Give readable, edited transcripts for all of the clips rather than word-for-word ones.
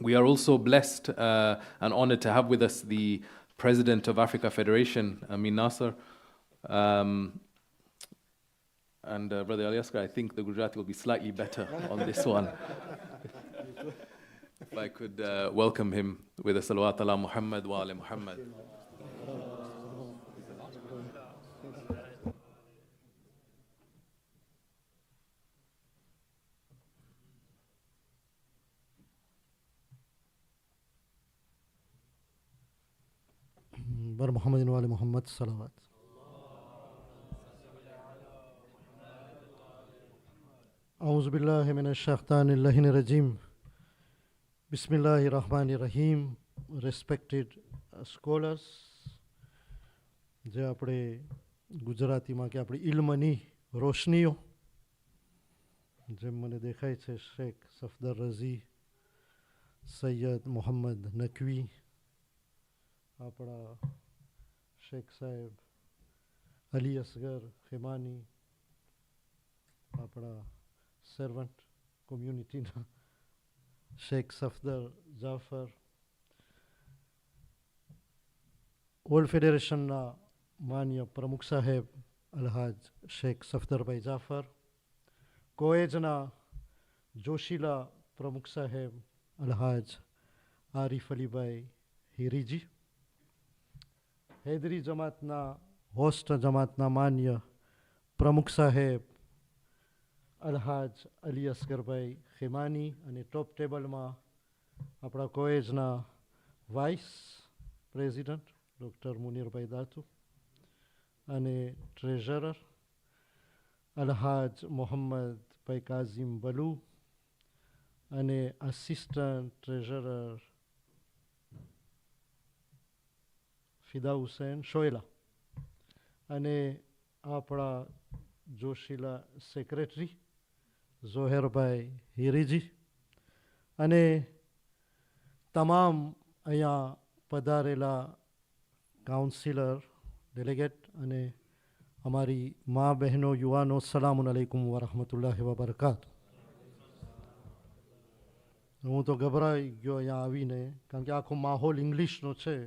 We are also blessed and honored to have with us the President of Africa Federation, Amin Nasser. And Brother Aliaskar, I think the Gujarati will be slightly better on this one. If I could welcome him with a salawat ala Muhammad wa ala Muhammad. बर मोहम्मद वाले मोहम्मद सलावत। औज़ु बिल्लाहि मिनश शैतानिर रजीम। बिस्मिल्लाहिर रहमानिर रहीम। Respected scholars, જે આપણે ગુજરાતીમાં કે આપણી ઇલ્મની રોશનીઓ, જેમ મને દેખાય છે શેખ સફદર રઝી, સૈયદ મોહમ્મદ નકવી, આપણા શેખ સાહેબ અલી અસગર ખેમાની, આપણા સર્વન્ટ કોમ્યુનિટીના શેખ સફદર જાફર, વર્લ્ડ ફેડરેશનના માન્ય પ્રમુખ સાહેબ અલહાજ શેખ સફદરભાઈ જાફર, કોએજના જોશીલા પ્રમુખ સાહેબ અલહાજ આરિફ અલીભાઈ હિરીજી, હૈદરી જમાતના હોસ્ટ જમાતના માન્ય પ્રમુખ સાહેબ અલહાજ અલી અસગરભાઈ ખેમાની, અને ટોપ ટેબલમાં આપણા કોએજના વાઇસ પ્રેસિડન્ટ ડૉક્ટર મુનીરભાઈ દાતુ, અને ટ્રેઝરર અલહાજ મોહમ્મદભાઈ કાઝિમ બલુ, અને આસિસ્ટન્ટ ટ્રેઝરર ફિદા હુસૈન શોયલા, અને આપણા જોશીલા સેક્રેટરી ઝોહેરભાઈ હિરીજી, અને તમામ અહીંયા પધારેલા કાઉન્સિલર, ડેલિગેટ, અને અમારી મા બહેનો, યુવાનો, સલામુન અલૈકુમ વરહમતુલ્લાહિ વબરકાતુ. હું તો ગભરાઈ ગયો અહીંયા આવીને, કારણ કે આખો માહોલ ઇંગ્લિશનો છે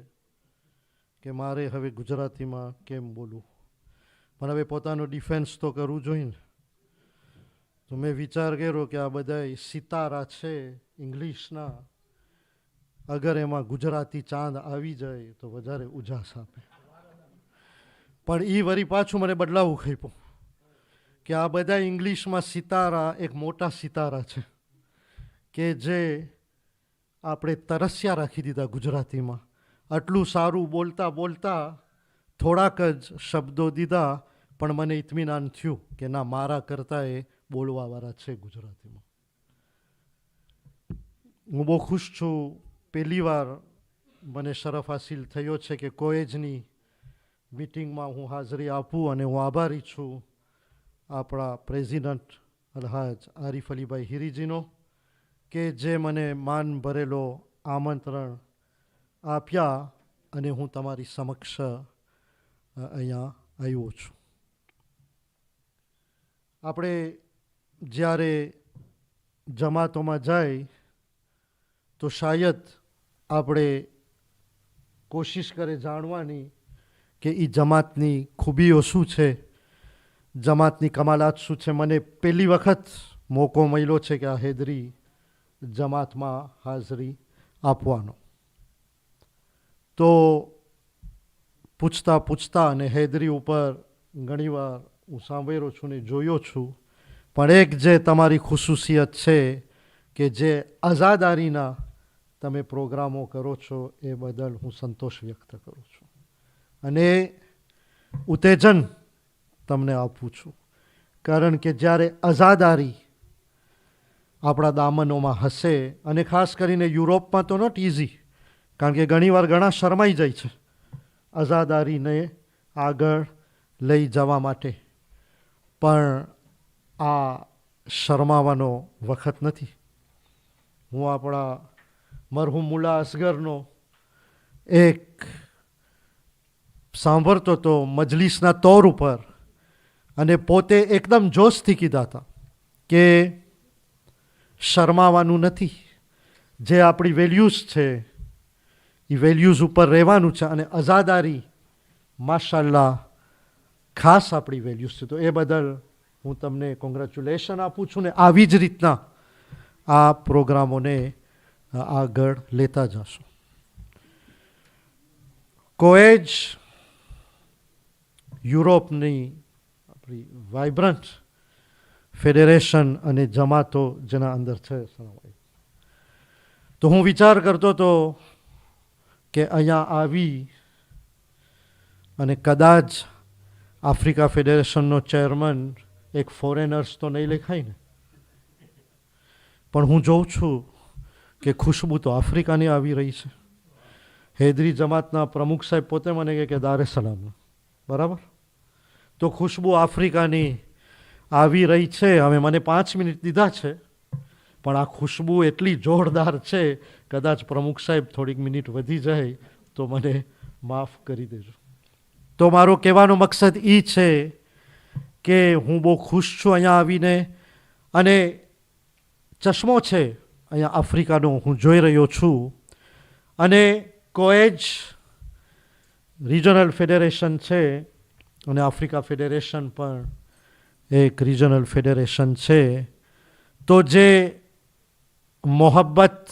કે મારે હવે ગુજરાતીમાં કેમ બોલવું, પણ હવે પોતાનો ડિફેન્સ તો કરવું જોઈએ ને. તો મેં વિચાર કર્યો કે આ બધા સિતારા છે ઇંગ્લિશના, અગર એમાં ગુજરાતી ચાંદ આવી જાય તો વધારે ઉજાસ આપે. પણ એ વળી પાછું મને બદલાવું ખાઈપું કે આ બધા ઇંગ્લિશમાં સિતારા એક મોટા સિતારા છે કે જે આપણે તરસ્યા રાખી દીધા ગુજરાતીમાં. આટલું સારું બોલતા બોલતા થોડાક જ શબ્દો દીધા, પણ મને ઇત્મીનાન થયું કે ના, મારા કરતાં એ બોલવાવાળા છે ગુજરાતીમાં. હું બહુ ખુશ છું, પહેલી વાર મને શરફ હાસિલ થયો છે કે કોએજની મિટિંગમાં હું હાજરી આપું, અને હું આભારી છું આપણા પ્રેસિડન્ટ અલહાજ આરિફ અલીભાઈ હિરીજીનો કે જે મને માન ભરેલો આમંત્રણ આપ્યા અને હું તમારી સમક્ષ અહીંયા આવ્યો છું. આપણે જ્યારે જમાતોમાં જાય તો શાયદ આપણે કોશિશ કરે જાણવાની કે એ જમાતની ખૂબીઓ શું છે, જમાતની કમાલાત શું છે. મને પહેલી વખત મોકો મળ્યો છે કે આ હૈદરી જમાતમાં હાજરી આપવાનો. તો પૂછતા પૂછતા, અને હૈદરી ઉપર ઘણીવાર હું સાંભળ્યો છું ને જોયો છું, પણ એક જે તમારી ખુશુસિયત છે કે જે આઝાદારીના તમે પ્રોગ્રામો કરો છો, એ બદલ હું સંતોષ વ્યક્ત કરું છું, અને ઉત્તેજન તમને આપું છું. કારણ કે જ્યારે આઝાદારી આપણા દામનોમાં હશે, અને ખાસ કરીને યુરોપમાં તો નોટ ઇઝી, કારણ કે ઘણીવાર ઘણા શરમાઈ જાય છે આઝાદારીને આગળ લઈ જવા માટે, પણ આ શરમાવાનો વખત નથી. હું આપણા મરહુમ મુલ્લા અસગરનો એક સાંભળતો હતો મજલિસના તૌર ઉપર, અને પોતે એકદમ જોશથી કીધા હતા કે શરમાવાનું નથી, જે આપણી વેલ્યુઝ છે એ વેલ્યુઝ ઉપર રહેવાનું છે અને અઝાદારી માશાલ્લાહ ખાસ આપણી વેલ્યુઝ છે. તો એ બદલ હું તમને કોંગ્રેચ્યુલેશન આપું છું ને આવી જ રીતના આ પ્રોગ્રામોને આગળ લેતા જશું. કોએજ યુરોપની આપણી વાઇબ્રન્ટ ફેડરેશન અને જમાતો જેના અંદર છે. તો હું વિચાર કરતો હતો કે અહીંયા આવી અને કદાચ આફ્રિકા ફેડરેશનનો ચેરમેન એક ફોરેનર્સ તો નહીં લખાય ને, પણ હું જોઉં છું કે ખુશ્બુ તો આફ્રિકાની આવી રહી છે. હૈદરી જમાતના પ્રમુખ સાહેબ પોતે મને કહે કે દાર es salaam, બરાબર? તો ખુશ્બુ આફ્રિકાની આવી રહી છે. હવે મને 5 મિનિટ દીધા છે, પણ આ ખુશ્બુ એટલી જોરદાર છે, કદાચ પ્રમુખ સાહેબ થોડીક મિનિટ વધી જાય તો મને માફ કરી દેજો. તો મારો કહેવાનો મકસદ એ છે કે હું બહુ ખુશ છું અહીંયા આવીને, અને ચશ્મો છે અહીંયા આફ્રિકાનો હું જોઈ રહ્યો છું. અને કોએજ રિજનલ ફેડરેશન છે અને આફ્રિકા ફેડરેશન પણ એક રિજનલ ફેડરેશન છે. તો જે મોહબ્બત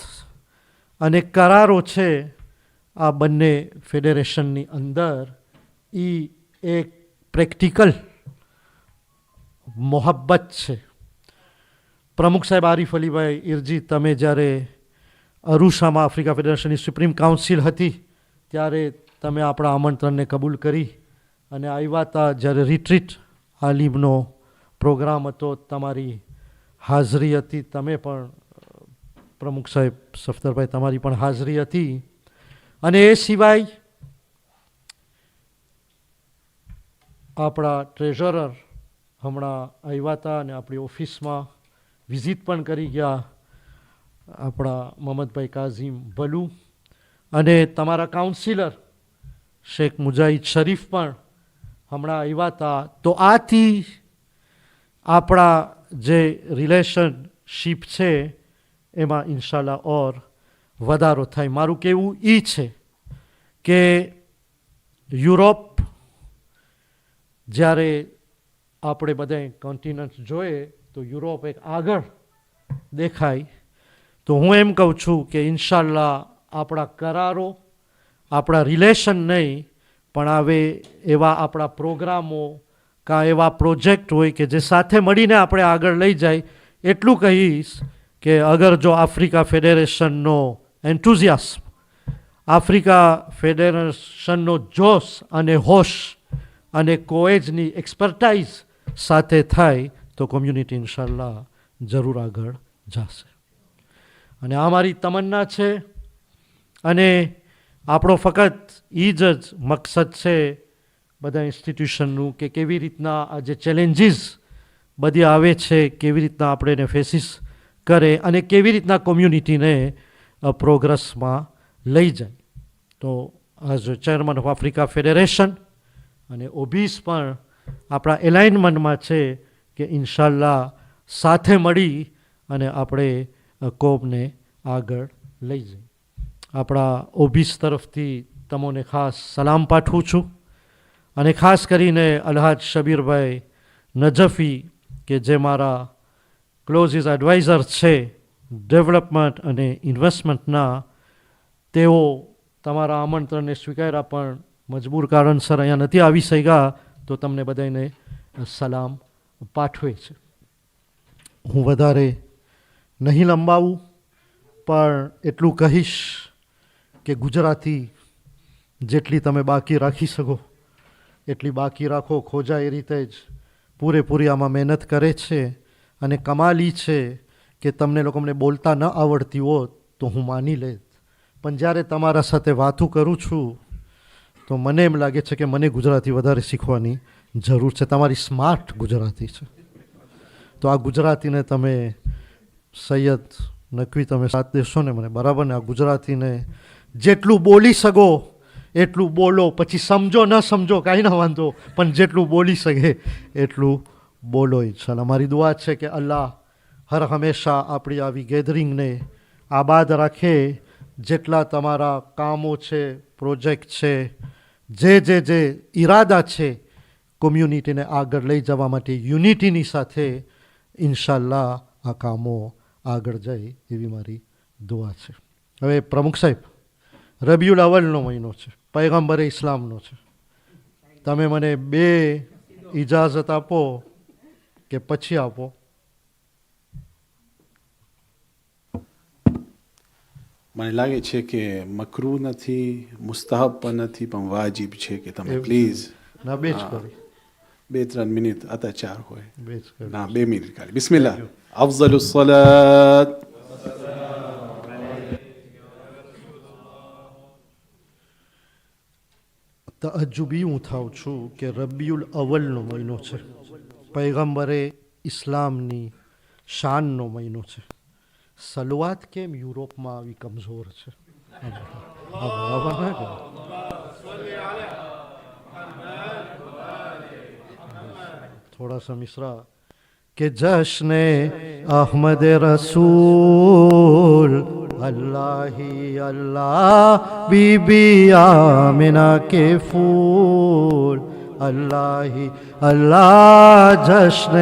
અને કરારો છે આ બંને ફેડરેશનની અંદર, એ એક પ્રેક્ટિકલ મોહબ્બત છે. પ્રમુખ સાહેબ આરિફ અલીભાઈ ઇરજી, તમે જ્યારે અરુષામાં આફ્રિકા ફેડરેશનની સુપ્રીમ કાઉન્સિલ હતી ત્યારે તમે આપણા આમંત્રણને કબૂલ કરી અને આવ્યા હતા. જ્યારે રિટ્રીટ આલિમનો પ્રોગ્રામ હતો, તમારી હાજરી હતી. તમે પણ પ્રમુખ સાહેબ સફદરભાઈ, તમારી પણ હાજરી હતી. અને એ સિવાય આપણા ટ્રેઝરર હમણાં આવ્યા હતા અને આપણી ઓફિસમાં વિઝિટ પણ કરી ગયા, આપણા મોહમ્મદભાઈ કાઝીમ ભલુ. અને તમારા કાઉન્સિલર શેખ મુજાહિદ શરીફ પણ હમણાં આવ્યા હતા. તો આથી આપણા જે રિલેશનશીપ છે એમાં ઇન્શાલ્લાહ ઓર વધારો થાય. મારું કહેવું એ છે કે યુરોપ જ્યારે આપણે બધા કોન્ટિનન્ટ જોઈએ તો યુરોપ એક આગળ દેખાય. તો હું એમ કહું છું કે ઇન્શાલ્લાહ આપણા કરારો, આપણા રિલેશન નહીં, પણ હવે એવા આપણા પ્રોગ્રામો કાં એવા પ્રોજેક્ટ હોય કે જે સાથે મળીને આપણે આગળ લઈ જાય. એટલું કહીશ કે અગર જો આફ્રિકા ફેડરેશનનો એન્થુઝિયાસ્મ, આફ્રિકા ફેડરેશનનો જોશ અને હોશ અને કોએજની એક્સપર્ટાઇઝ સાથે થાય તો કોમ્યુનિટી ઇન્શાલ્લાહ જરૂર આગળ જશે. અને આ મારી તમન્ના છે. અને આપણો ફક્ત એ જ મકસદ છે બધા ઇન્સ્ટિટ્યુશનનું કે કેવી રીતના આ જે ચેલેન્જીસ બધી આવે છે, કેવી રીતના આપણે એને ફેસીસ કરે અને કેવી રીતના કોમ્યુનિટીને પ્રોગ્રેસમાં લઈ જાય. તો as chairman of Africa federation અને ઓબીસ પણ આપણા એલાઇનમેન્ટમાં છે કે ઇન્શાલ્લાહ સાથે મળી અને આપણે કોમને આગળ લઈ જઈએ. આપણા ઓબીસ તરફથી તમોને ખાસ સલામ પાઠવું છું. અને ખાસ કરીને અલહાજ શબીરભાઈ નજફી કે જે મારા ક્લોઝિસ એડવાઇઝર છે ડેવલપમેન્ટ અને ઇન્વેસ્ટમેન્ટના, તેઓ તમારા આમંત્રણને સ્વીકાર્યા પણ મજબૂર કારણસર અહીંયા નથી આવી શક્યા. તો તમને બધાને સલામ પાઠવે છે. હું વધારે નહીં લંબાવું, પણ એટલું કહીશ કે ગુજરાતી જેટલી તમે બાકી રાખી શકો એટલી બાકી રાખો. ખોજા એ રીતે જ પૂરેપૂરી આમાં મહેનત કરે છે. અને કમાલ ઈ છે કે તમને લોકોને બોલતા ન આવડતી હોત તો હું માની લેત, પણ જ્યારે તમારા સાથે વાતું કરું છું તો મને એમ લાગે છે કે મને ગુજરાતી વધારે શીખવાની જરૂર છે. તમારી સ્માર્ટ ગુજરાતી છે. તો આ ગુજરાતીને તમે સૈયદ નકવી તમે સાથ દેશો ને મને, બરાબર ને? આ ગુજરાતીને જેટલું બોલી શકો એટલું બોલો. પછી સમજો ન સમજો કાંઈ ના વાંધો, પણ જેટલું બોલી શકે એટલું બોલો. ઇન્શાલ્લાહ મારી દુઆ છે કે અલ્લાહ હર હંમેશા આપણી આવી ગેધરિંગને આબાદ રાખે, જેટલા તમારા કામો છે, પ્રોજેક્ટ છે, જે ઈરાદા છે કોમ્યુનિટીને આગળ લઈ જવા માટે યુનિટીની સાથે ઇન્શાલ્લાહ આ કામો આગળ જાય એવી મારી દુઆ છે. હવે પ્રમુખ સાહેબ, રબિયુલ અવલનો મહિનો છે, પૈગંબરે ઇસ્લામનો છે. તમે મને 2 ઇજાઝત આપો કે પછી આપો? મને લાગે છે કે મકરૂ નથી, મુસ્તાહબ પણ નથી, પણ વાજિબ છે કે તમે પ્લીઝ ના, 2 જ કરી, 2-3 મિનિટ આતા 4 હોય 2 જ કરી. ના 2 મિનિટ ખાલી. બિસ્મિલ્લાહ. અફઝલુસ સલાત તઅજ્જુબી હું થાઉં છું કે રબિયુલ અવલનો મહિનો છે, પૈગંબરે ઇસ્લામની શાનનો મહિનો છે. સલવાત કેમ યુરોપમાં આવી કમજોર છે? થોડા સા મિસરા کہ جشن احمد رسول اللہ ہی اللہ بی بی آمنہ کے پھول اللہ ہی اللہ جشن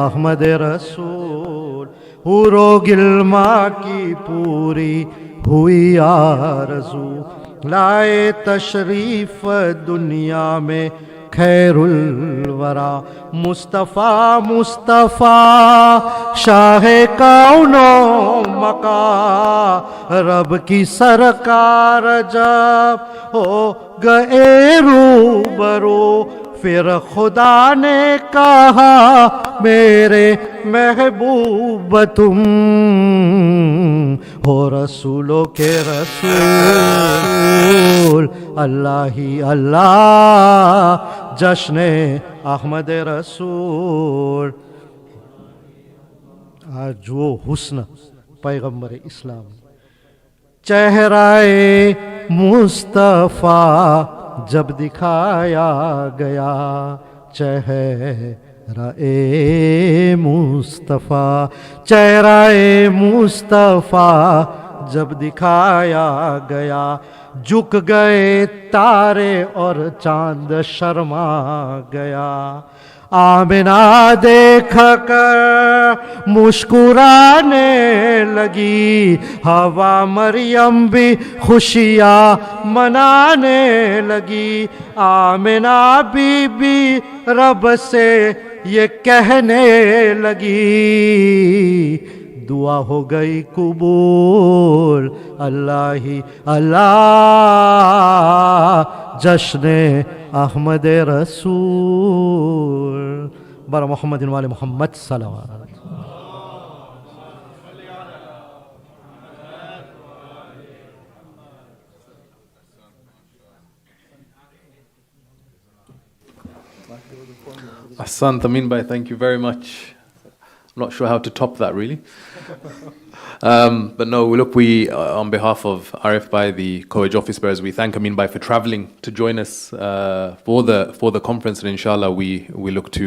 احمد رسول حور و گلما کی پوری ہوئی آرزو لائے تشریف دنیا میں خیر الورا مصطفیٰ مصطفیٰ شاہ کون و مقام رب کی سرکار جب ہو گئے روبرو پھر خدا نے کہا میرے محبوب تم ہو رسولوں کے رسول اللہ ہی اللہ جشن احمد رسول. آج وہ حسن پیغمبر اسلام چہرہ مصطفیٰ جب دکھایا گیا, چہرہ مصطفیٰ چہرہ مصطفیٰ جب دکھایا گیا, جھک گئے تارے اور چاند شرما گیا. آمنہ دیکھ کر مسکرانے لگی, ہوا مریم بھی خوشیاں منانے لگی. آمنہ بی بی رب سے یہ کہنے لگی, دعا ہو گئی قبول اللہ ہی اللہ جشن احمد رسول. بر محمد وآل محمد صلوات. Ahsan, Tameen bhai, thank you very much. I'm not sure how to top that really. But no, look, we, on behalf of Arif Bhai, the College office bearers, we thank Amin Bhai for traveling to join us for the conference, and inshallah we look to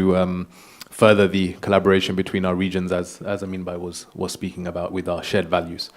further the collaboration between our regions as Amin Bhai was speaking about with our shared values.